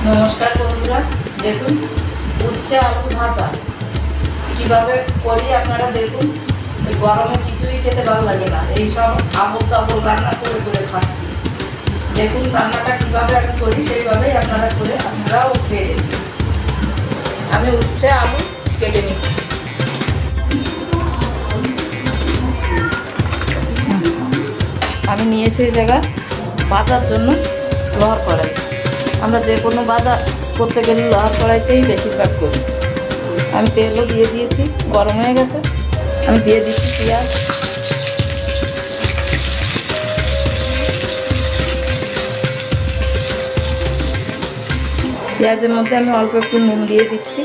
নমস্কার বন্ধুরা, দেখুন উচ্ছে আলু ভাজা কিভাবে করি আপনারা দেখুন। গরমে কিছুই খেতে ভালো লাগে না, এইসব আবল তাবল রান্না করে করে খাচ্ছি। দেখুন রান্নাটা কিভাবে আমি করি, সেইভাবেই আপনারা করে আপনারাও খেয়ে দেখুন। আমি উচ্ছে আলু কেটে নিচ্ছি। আমি নিয়েছি এই জায়গায় ভাজার জন্য লোহার কড়াই। আমরা যে কোনো ভাজা করতে গেলে লোহার কড়াইতেই বেশিরভাগ করি। আমি তেলও দিয়ে দিয়েছি, গরম হয়ে গেছে। আমি দিয়ে দিচ্ছি পেঁয়াজ, পেঁয়াজের মধ্যে আমি অল্প একটু নুন দিয়ে দিচ্ছি,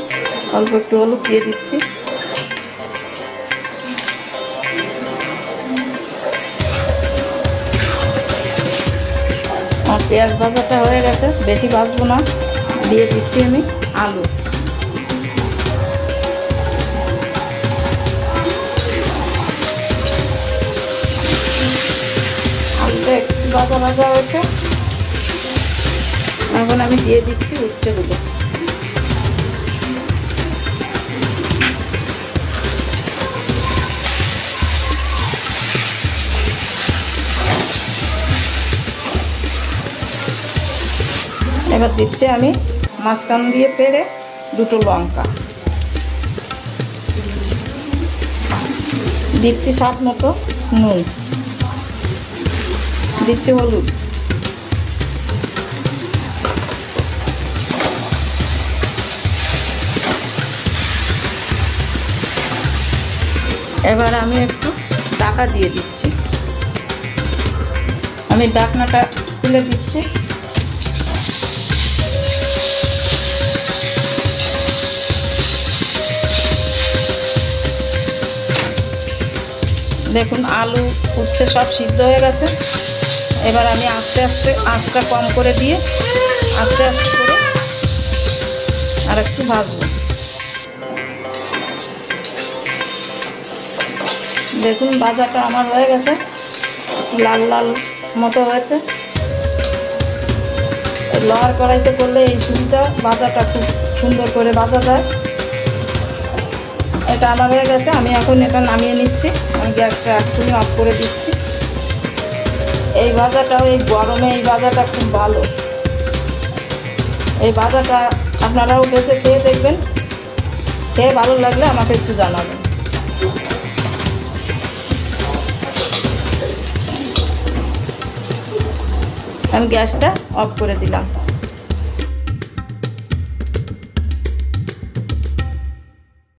অল্প একটু হলুদ দিয়ে দিচ্ছি। আমার পেঁয়াজ ভাজাটা হয়ে গেছে, বেশি ভাজবো না। দিয়ে দিচ্ছি আমি আলু। আলুটা একটু ভাজা ভাজা হয়েছে, এখন আমি দিয়ে দিচ্ছি উচ্ছেগুলো। এবার দিচ্ছি আমি মাঝখান দিয়ে পেরে দুটো লঙ্কা, দিচ্ছি স্বাদ মতো নুন, দিচ্ছি হলুদ, এবার আমি একটু ঢাকা দিয়ে দিচ্ছি। আমি ঢাকনাটা খুলে দিচ্ছি। দেখুন আলু উচ্ছে সব সিদ্ধ হয়ে গেছে। এবার আমি আস্তে আস্তে আঁচটা কম করে দিয়ে আস্তে আস্তে করে আর একটু ভাজবো। দেখুন ভাজাটা আমার হয়ে গেছে, লাল লাল মতো হয়েছে। লোহার কড়াইতে করলে এই সুবিধা, ভাজাটা খুব সুন্দর করে ভাজা যায়। এটা আমার হয়ে গেছে, আমি এখন এটা নামিয়ে নিচ্ছি। আমি গ্যাসটা এক্ষুনি অফ করে দিচ্ছি। এই ভাজাটাও এই গরমে এই ভাজাটা খুব ভালো। এই ভাজাটা আপনারাও বেঁচে খেয়ে দেখবেন, খেয়ে ভালো লাগলে আমাকে একটু জানাবেন। আমি গ্যাসটা অফ করে দিলাম।